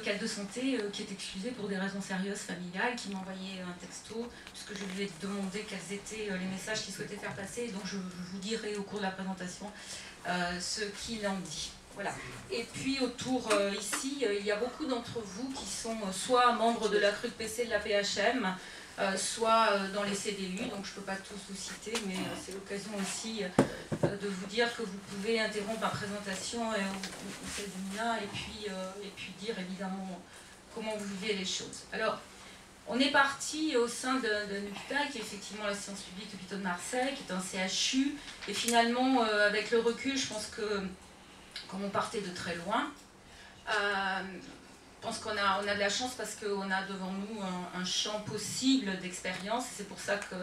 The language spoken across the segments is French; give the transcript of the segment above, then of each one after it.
Cadre de santé qui est excusé pour des raisons sérieuses familiales, qui m'a envoyé un texto puisque je lui ai demandé quels étaient les messages qu'il souhaitait faire passer, et donc je vous dirai au cours de la présentation ce qu'il en dit. Voilà. Et puis autour ici, il y a beaucoup d'entre vous qui sont soit membres de la CRUC-PC de la PHM, soit dans les CDU, donc je ne peux pas tous vous citer, mais c'est l'occasion aussi de vous dire que vous pouvez interrompre ma présentation au féminin et puis dire évidemment comment vous vivez les choses. Alors, on est parti au sein d'un hôpital qui est effectivement la Science publique Hôpitaux de Marseille, qui est un CHU, et finalement, avec le recul, je pense que, comme on partait de très loin, je pense qu'on a de la chance parce qu'on a devant nous un champ possible d'expérience. C'est pour ça que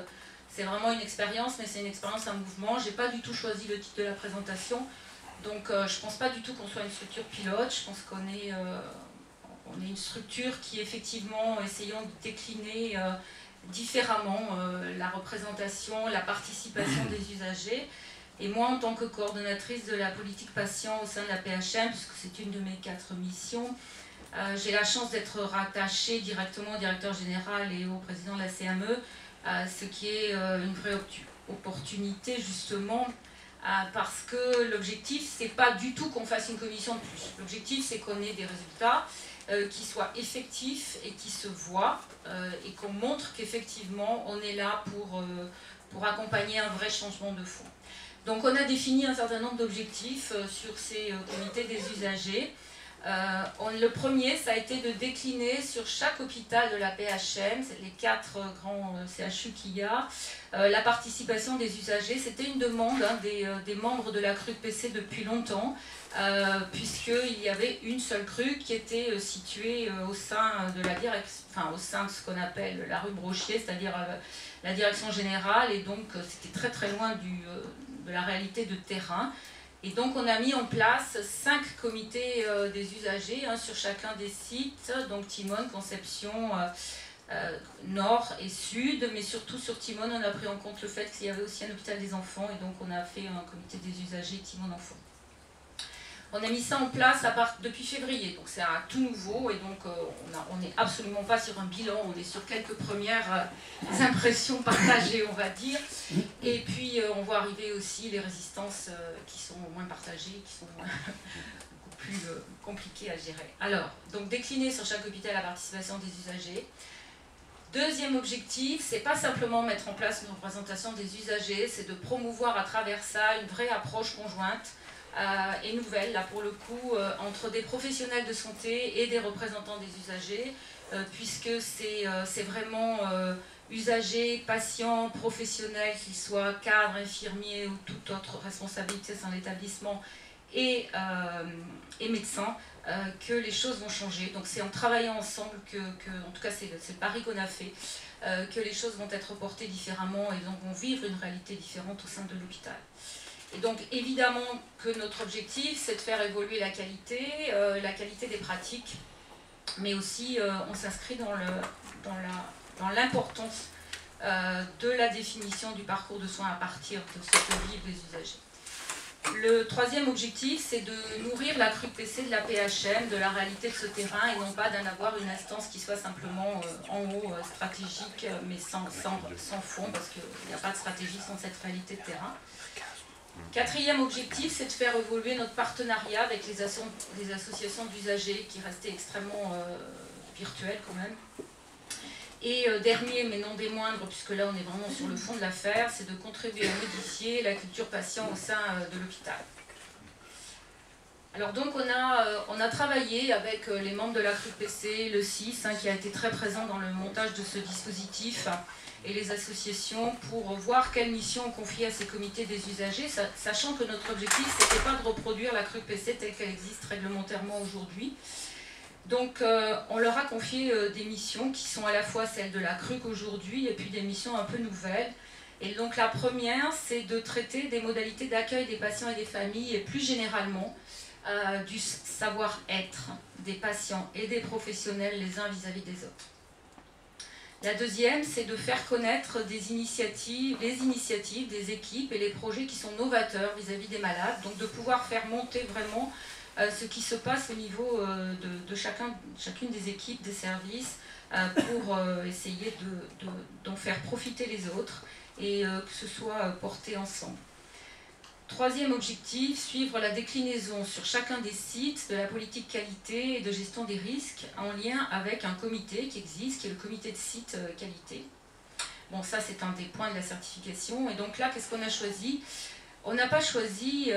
c'est vraiment une expérience, mais c'est une expérience, un mouvement. Je n'ai pas du tout choisi le titre de la présentation, donc je ne pense pas du tout qu'on soit une structure pilote. Je pense qu'on est, une structure qui effectivement essayons de décliner différemment la représentation, la participation des usagers. Et moi, en tant que coordonnatrice de la politique patient au sein de la PHM, puisque c'est une de mes 4 missions, j'ai la chance d'être rattachée directement au directeur général et au président de la CME, ce qui est une vraie opportunité justement, parce que l'objectif, c'est pas du tout qu'on fasse une commission de plus. L'objectif, c'est qu'on ait des résultats qui soient effectifs et qui se voient, et qu'on montre qu'effectivement, on est là pour accompagner un vrai changement de fond. Donc on a défini un certain nombre d'objectifs sur ces comités des usagers. Le premier, ça a été de décliner sur chaque hôpital de la PHM, c'est les 4 grands CHU qu'il y a, la participation des usagers. C'était une demande des membres de la CRUC-PC depuis longtemps, puisqu'il y avait une seule CRUC qui était située au sein de la direction, enfin au sein de ce qu'on appelle la rue Brochier, c'est-à-dire la direction générale, et donc c'était très très loin de la réalité de terrain. Et donc on a mis en place 5 comités des usagers sur chacun des sites, donc Timone, Conception, Nord et Sud, mais surtout sur Timone on a pris en compte le fait qu'il y avait aussi un hôpital des enfants, et donc on a fait un comité des usagers Timone Enfants. On a mis ça en place depuis février, donc c'est un tout nouveau, et donc on n'est absolument pas sur un bilan, on est sur quelques premières impressions partagées, on va dire, et puis on voit arriver aussi les résistances qui sont moins partagées, qui sont beaucoup plus compliquées à gérer. Alors, donc décliner sur chaque hôpital la participation des usagers. Deuxième objectif, c'est pas simplement mettre en place une représentation des usagers, c'est de promouvoir à travers ça une vraie approche conjointe et nouvelle, là pour le coup, entre des professionnels de santé et des représentants des usagers, puisque c'est vraiment usagers, patients, professionnels, qu'ils soient cadres, infirmiers ou toute autre responsabilité dans l'établissement, et médecins, que les choses vont changer. Donc c'est en travaillant ensemble en tout cas c'est le pari qu'on a fait, que les choses vont être portées différemment et donc vont vivre une réalité différente au sein de l'hôpital. Et donc évidemment que notre objectif, c'est de faire évoluer la qualité des pratiques, mais aussi on s'inscrit dans l'importance de la définition du parcours de soins à partir de ce que vivent les usagers. Le troisième objectif, c'est de nourrir la CRUC-PC de la PHM, de la réalité de ce terrain, et non pas d'en avoir une instance qui soit simplement en haut, stratégique, mais sans fond, parce qu'il n'y a pas de stratégie sans cette réalité de terrain. Quatrième objectif, c'est de faire évoluer notre partenariat avec les associations d'usagers qui restaient extrêmement virtuelles quand même. Et dernier, mais non des moindres, puisque là on est vraiment sur le fond de l'affaire, c'est de contribuer à modifier la culture patient au sein de l'hôpital. Alors donc on a travaillé avec les membres de la CRUC-PC, le CIS, qui a été très présent dans le montage de ce dispositif, et les associations, pour voir quelle mission on confiait à ces comités des usagers, sachant que notre objectif, c'était pas de reproduire la CRUC-PC telle qu'elle existe réglementairement aujourd'hui. Donc on leur a confié des missions qui sont à la fois celles de la CRUC aujourd'hui, et puis des missions un peu nouvelles. Et donc la première, c'est de traiter des modalités d'accueil des patients et des familles, et plus généralement du savoir-être des patients et des professionnels les uns vis-à-vis des autres. La deuxième, c'est de faire connaître les initiatives des équipes et les projets qui sont novateurs vis-à-vis des malades, donc de pouvoir faire monter vraiment ce qui se passe au niveau de chacune des équipes, des services, pour essayer d'en faire profiter les autres et que ce soit porté ensemble. Troisième objectif, suivre la déclinaison sur chacun des sites de la politique qualité et de gestion des risques en lien avec un comité qui existe, qui est le comité de site qualité. Bon, ça c'est un des points de la certification. Et donc là, qu'est-ce qu'on a choisi? On n'a pas choisi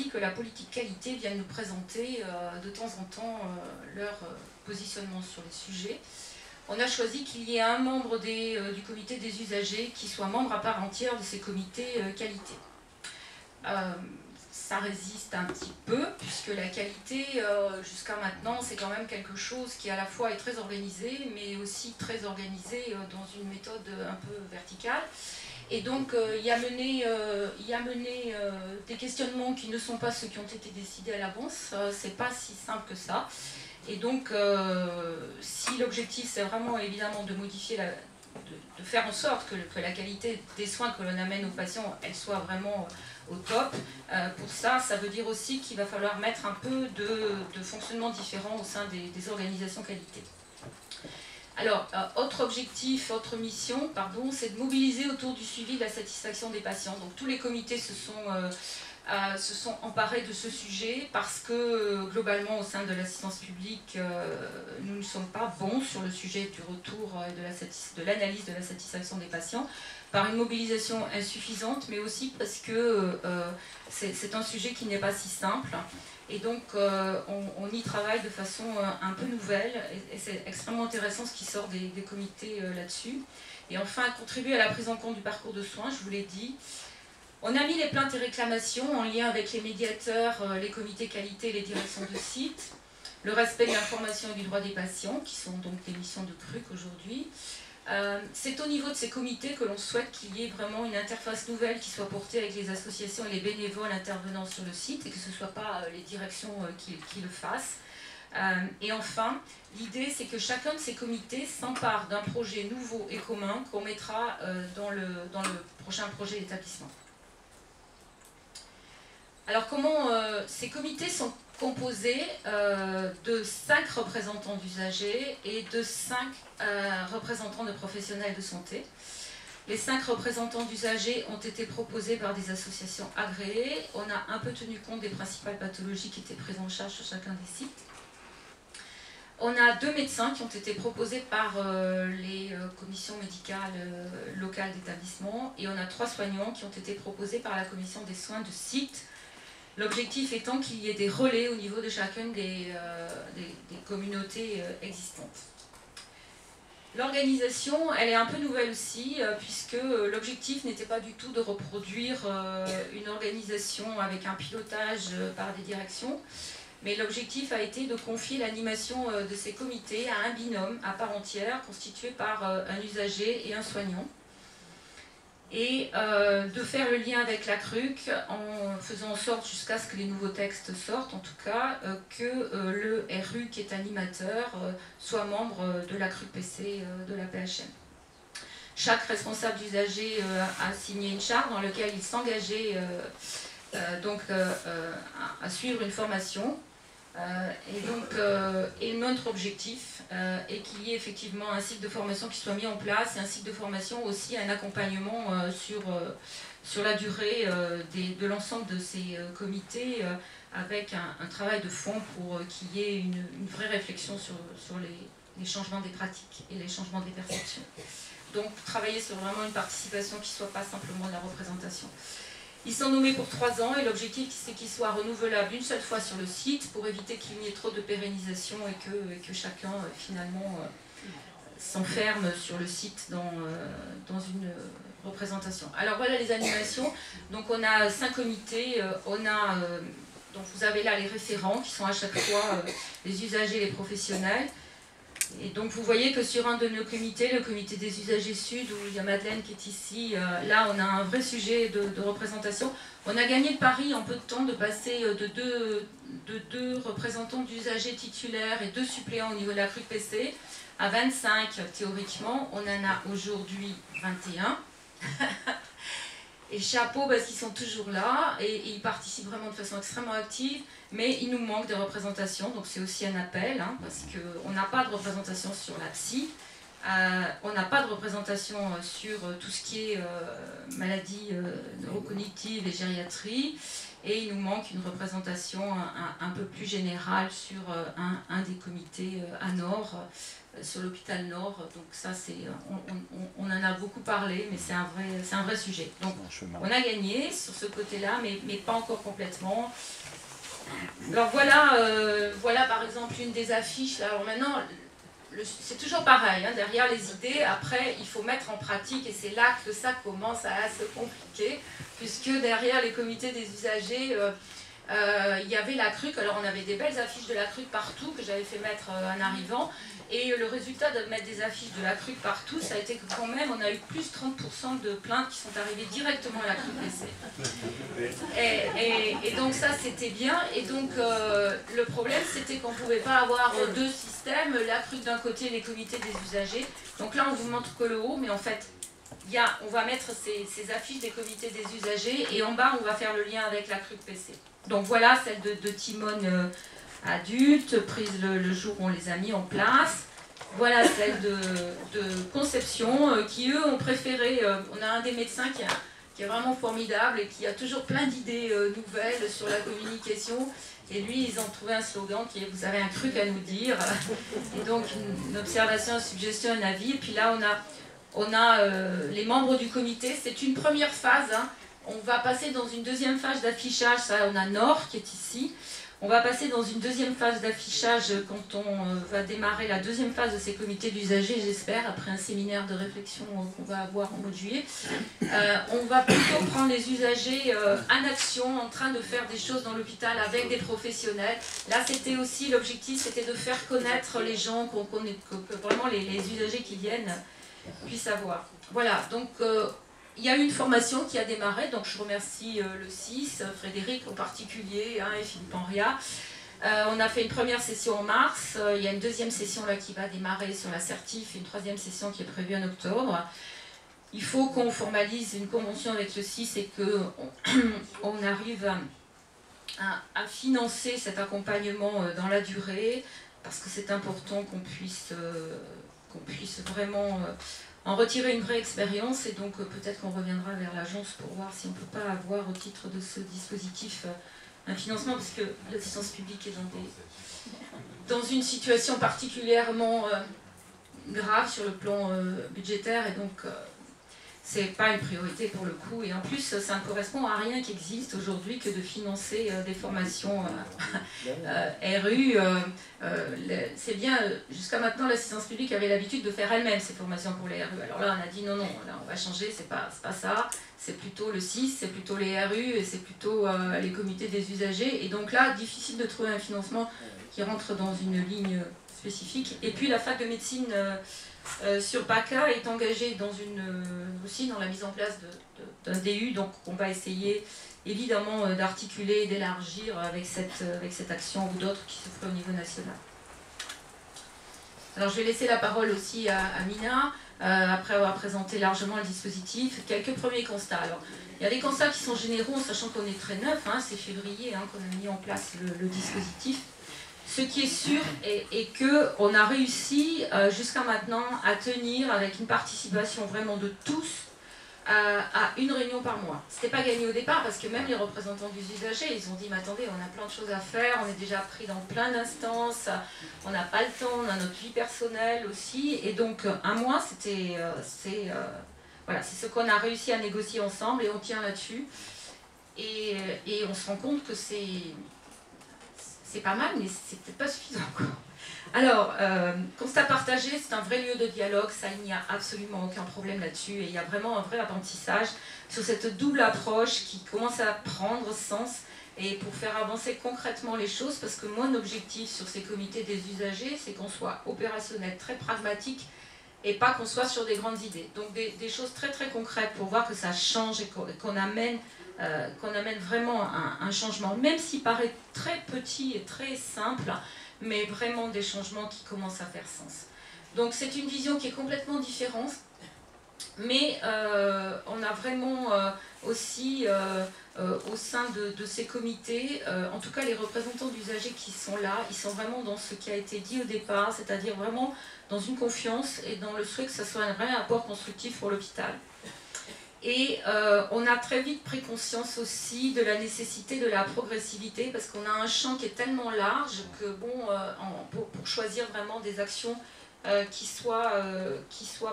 que la politique qualité vienne nous présenter de temps en temps leur positionnement sur les sujets. On a choisi qu'il y ait un membre du comité des usagers qui soit membre à part entière de ces comités qualité. Ça résiste un petit peu, puisque la qualité, jusqu'à maintenant, c'est quand même quelque chose qui à la fois est très organisé, mais aussi très organisé dans une méthode un peu verticale. Et donc, il y a mené des questionnements qui ne sont pas ceux qui ont été décidés à l'avance. C'est pas si simple que ça. Et donc, si l'objectif, c'est vraiment évidemment de modifier, de faire en sorte que la qualité des soins que l'on amène aux patients, elle soit vraiment au top, pour ça, ça veut dire aussi qu'il va falloir mettre un peu de fonctionnement différent au sein des organisations qualité. Alors, autre objectif, autre mission, pardon, c'est de mobiliser autour du suivi de la satisfaction des patients. Donc tous les comités se sont emparés de ce sujet parce que globalement au sein de l'assistance publique, nous ne sommes pas bons sur le sujet du retour de l'analyse de la satisfaction des patients, par une mobilisation insuffisante, mais aussi parce que c'est un sujet qui n'est pas si simple. Et donc, on y travaille de façon un peu nouvelle, et c'est extrêmement intéressant ce qui sort des comités là-dessus. Et enfin, contribuer à la prise en compte du parcours de soins, je vous l'ai dit. On a mis les plaintes et réclamations en lien avec les médiateurs, les comités qualité et les directions de site. Le respect de l'information et du droit des patients, qui sont donc des missions de CRUC aujourd'hui. C'est au niveau de ces comités que l'on souhaite qu'il y ait vraiment une interface nouvelle qui soit portée avec les associations et les bénévoles intervenant sur le site et que ce ne soit pas les directions qui le fassent. Et enfin, l'idée c'est que chacun de ces comités s'empare d'un projet nouveau et commun qu'on mettra dans le prochain projet d'établissement. Alors comment ces comités sont composés de 5 représentants d'usagers et de 5 représentants de professionnels de santé. Les 5 représentants d'usagers ont été proposés par des associations agréées. On a un peu tenu compte des principales pathologies qui étaient prises en charge sur chacun des sites. On a 2 médecins qui ont été proposés par les commissions médicales locales d'établissement et on a 3 soignants qui ont été proposés par la commission des soins de site. L'objectif étant qu'il y ait des relais au niveau de chacune des communautés existantes. L'organisation, elle est un peu nouvelle aussi, puisque l'objectif n'était pas du tout de reproduire une organisation avec un pilotage par des directions, mais l'objectif a été de confier l'animation de ces comités à un binôme à part entière, constitué par un usager et un soignant. Et de faire le lien avec la CRUC en faisant en sorte, jusqu'à ce que les nouveaux textes sortent en tout cas, que le RU qui est animateur soit membre de la CRUC PC de la PHM. Chaque responsable d'usager a signé une charte dans laquelle il s'engageait à suivre une formation. Et notre objectif est qu'il y ait effectivement un cycle de formation qui soit mis en place et un cycle de formation aussi, un accompagnement sur la durée de l'ensemble de ces comités avec un travail de fond pour qu'il y ait une vraie réflexion sur les changements des pratiques et les changements des perceptions. Donc travailler sur vraiment une participation qui ne soit pas simplement de la représentation. Ils sont nommés pour 3 ans et l'objectif c'est qu'ils soient renouvelables une seule fois sur le site pour éviter qu'il n'y ait trop de pérennisation et que chacun finalement s'enferme sur le site dans une représentation. Alors voilà les animations. Donc on a 5 comités, donc vous avez là les référents qui sont à chaque fois les usagers et les professionnels. Et donc vous voyez que sur un de nos comités, le comité des usagers sud, où il y a Madeleine qui est ici, là on a un vrai sujet de représentation. On a gagné le pari en peu de temps de passer de deux représentants d'usagers titulaires et 2 suppléants au niveau de la CRUC PC à 25 théoriquement. On en a aujourd'hui 21. Et chapeau parce qu'ils sont toujours là et ils participent vraiment de façon extrêmement active, mais il nous manque des représentations, donc c'est aussi un appel, hein, parce qu'on n'a pas de représentation sur la psy, on n'a pas de représentation sur tout ce qui est maladies neurocognitives et gériatrie, et il nous manque une représentation un peu plus générale sur un des comités à Nord, sur l'hôpital Nord. Donc ça, on en a beaucoup parlé, mais c'est un vrai sujet. Donc on a gagné sur ce côté-là, mais pas encore complètement. Alors voilà par exemple une des affiches. Alors maintenant, c'est toujours pareil, hein, derrière les idées, après il faut mettre en pratique, et c'est là que ça commence à se compliquer, puisque derrière les comités des usagers, il y avait la CRUC. Alors on avait des belles affiches de la CRUC partout que j'avais fait mettre en arrivant, et le résultat de mettre des affiches de la CRUC partout, ça a été que quand même on a eu plus 30% de plaintes qui sont arrivées directement à la CRUC PC. Et donc ça c'était bien, et donc le problème c'était qu'on ne pouvait pas avoir deux systèmes, la CRUC d'un côté, les comités des usagers. Donc là on vous montre que le haut, mais en fait on va mettre ces affiches des comités des usagers, et en bas on va faire le lien avec la CRUC PC. Donc voilà celle de Timone adulte, prise le jour où on les a mis en place. Voilà celle de Conception, qui eux ont préféré, on a un des médecins qui est vraiment formidable et qui a toujours plein d'idées nouvelles sur la communication. Et lui, ils ont trouvé un slogan qui est « Vous avez un truc à nous dire ». Et donc une observation, une suggestion, un avis. Et puis là, on a les membres du comité. C'est une première phase, hein. On va passer dans une deuxième phase d'affichage. Ça, on a Nord qui est ici. On va passer dans une deuxième phase d'affichage quand on va démarrer la deuxième phase de ces comités d'usagers, j'espère, après un séminaire de réflexion qu'on va avoir en mois de juillet. On va plutôt prendre les usagers en action, en train de faire des choses dans l'hôpital avec des professionnels. Là, c'était aussi l'objectif, c'était de faire connaître les gens, que vraiment les usagers qui viennent puissent savoir. Voilà, donc il y a eu une formation qui a démarré, donc je remercie le CIS, Frédéric en particulier, hein, et Philippe Henriat. On a fait une première session en mars, il y a une deuxième session là qui va démarrer sur l'assertif, et une troisième session qui est prévue en octobre. Il faut qu'on formalise une convention avec le CIS et qu'on arrive à financer cet accompagnement dans la durée, parce que c'est important qu'on puisse vraiment en retirer une vraie expérience, et donc peut-être qu'on reviendra vers l'agence pour voir si on ne peut pas avoir au titre de ce dispositif un financement, parce que l'assistance publique est dans une situation particulièrement grave sur le plan budgétaire, et donc c'est pas une priorité pour le coup, et en plus ça ne correspond à rien qui existe aujourd'hui que de financer des formations RU. C'est bien, jusqu'à maintenant l'assistance publique avait l'habitude de faire elle-même ces formations pour les RU. Alors là on a dit non, là on va changer, c'est pas ça, c'est plutôt le CIS, c'est plutôt les RU, et c'est plutôt les comités des usagers, et donc là difficile de trouver un financement qui rentre dans une ligne spécifique. Et puis la fac de médecine sur PACA est engagée aussi dans la mise en place d'un DU, donc on va essayer évidemment d'articuler et d'élargir avec cette action ou d'autres qui se feraient au niveau national. Alors je vais laisser la parole aussi à Mina, après avoir présenté largement le dispositif. Quelques premiers constats. Alors, il y a des constats qui sont généraux, sachant qu'on est très neuf, hein, c'est février qu'on a mis en place le dispositif. Ce qui est sûr est qu'on a réussi jusqu'à maintenant à tenir avec une participation vraiment de tous à une réunion par mois. Ce n'était pas gagné au départ, parce que même les représentants des usagers, ils ont dit « mais attendez, on a plein de choses à faire, on est déjà pris dans plein d'instances, on n'a pas le temps, on a notre vie personnelle aussi ». Et donc un mois, voilà, c'est ce qu'on a réussi à négocier ensemble, et on tient là-dessus. Et on se rend compte que c'est pas mal, mais c'est peut-être pas suffisant encore. Alors, constat partagé, c'est un vrai lieu de dialogue, ça il n'y a absolument aucun problème là-dessus, et il y a vraiment un vrai apprentissage sur cette double approche qui commence à prendre sens, et pour faire avancer concrètement les choses, parce que mon objectif sur ces comités des usagers, c'est qu'on soit opérationnel, très pragmatique, et pas qu'on soit sur des grandes idées. Donc des choses très très concrètes pour voir que ça change et qu'on amène vraiment un changement, même s'il paraît très petit et très simple, mais vraiment des changements qui commencent à faire sens. Donc c'est une vision qui est complètement différente, Mais on a vraiment aussi au sein de ces comités, en tout cas les représentants d'usagers qui sont là, ils sont vraiment dans ce qui a été dit au départ, c'est-à-dire vraiment dans une confiance et dans le souhait que ça soit un vrai apport constructif pour l'hôpital. Et on a très vite pris conscience aussi de la nécessité de la progressivité, parce qu'on a un champ qui est tellement large que bon, pour choisir vraiment des actions qui soient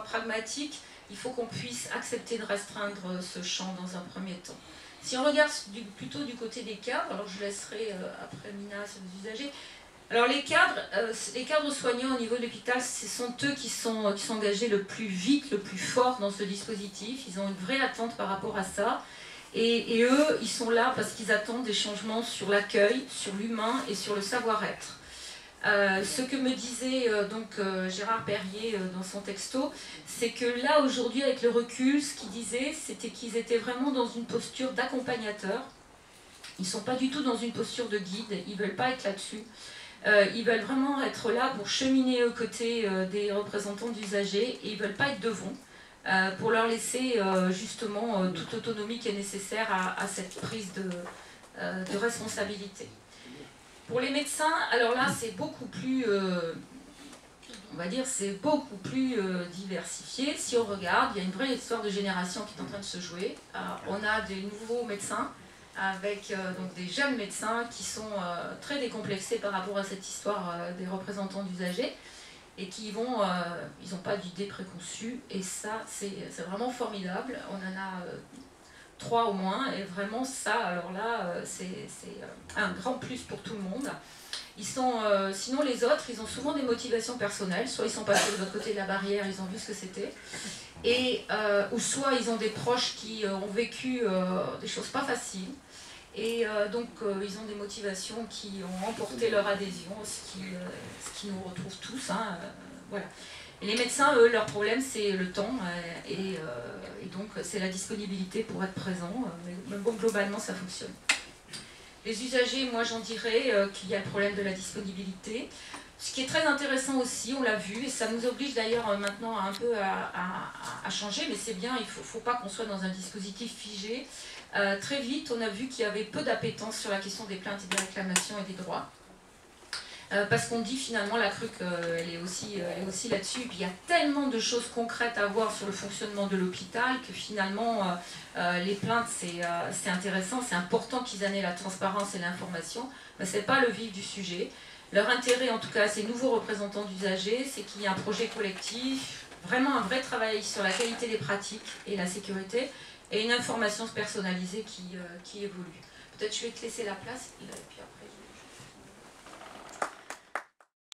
pragmatiques, il faut qu'on puisse accepter de restreindre ce champ dans un premier temps. Si on regarde plutôt du côté des cadres, alors je laisserai après Mina sur les usagers. Alors les cadres soignants au niveau de l'hôpital, ce sont eux qui sont engagés le plus vite, le plus fort dans ce dispositif. Ils ont une vraie attente par rapport à ça. Et eux, ils sont là parce qu'ils attendent des changements sur l'accueil, sur l'humain et sur le savoir-être. Ce que me disait Gérard Perrier dans son texto, c'est que là aujourd'hui avec le recul, ce qu'il disait, c'était qu'ils étaient vraiment dans une posture d'accompagnateur. Ils ne sont pas du tout dans une posture de guide, ils ne veulent pas être là-dessus. Ils veulent vraiment être là pour cheminer aux côtés des représentants d'usagers et ils ne veulent pas être devant pour leur laisser justement toute autonomie qui est nécessaire à cette prise de responsabilité. Pour les médecins, alors là c'est beaucoup plus, on va dire, c'est beaucoup plus diversifié. Si on regarde, il y a une vraie histoire de génération qui est en train de se jouer. On a des nouveaux médecins avec donc des jeunes médecins qui sont très décomplexés par rapport à cette histoire des représentants d'usagers et qui vont, ils n'ont pas d'idées préconçues et ça c'est vraiment formidable. On en a 3 au moins et vraiment ça, alors là c'est un grand plus pour tout le monde. Ils sont, sinon les autres, ils ont souvent des motivations personnelles, soit ils sont passés de l'autre côté de la barrière, ils ont vu ce que c'était, ou soit ils ont des proches qui ont vécu des choses pas faciles, et donc ils ont des motivations qui ont emporté leur adhésion, ce qui nous retrouve tous, hein, voilà. Et les médecins, eux, leur problème c'est le temps, et donc c'est la disponibilité pour être présent, mais bon, globalement ça fonctionne. Les usagers, moi j'en dirais qu'il y a le problème de la disponibilité. Ce qui est très intéressant aussi, on l'a vu, et ça nous oblige d'ailleurs maintenant un peu à changer, mais c'est bien, il ne faut pas qu'on soit dans un dispositif figé. Très vite, on a vu qu'il y avait peu d'appétence sur la question des plaintes et des réclamations et des droits. Parce qu'on dit finalement la CRUC elle est aussi là-dessus, et puis il y a tellement de choses concrètes à voir sur le fonctionnement de l'hôpital que finalement les plaintes c'est intéressant, c'est important qu'ils aient la transparence et l'information, mais ce n'est pas le vif du sujet. Leur intérêt en tout cas, ces nouveaux représentants d'usagers, c'est qu'il y ait un projet collectif, vraiment un vrai travail sur la qualité des pratiques et la sécurité, et une information personnalisée qui évolue. Peut-être je vais te laisser la place, et puis après.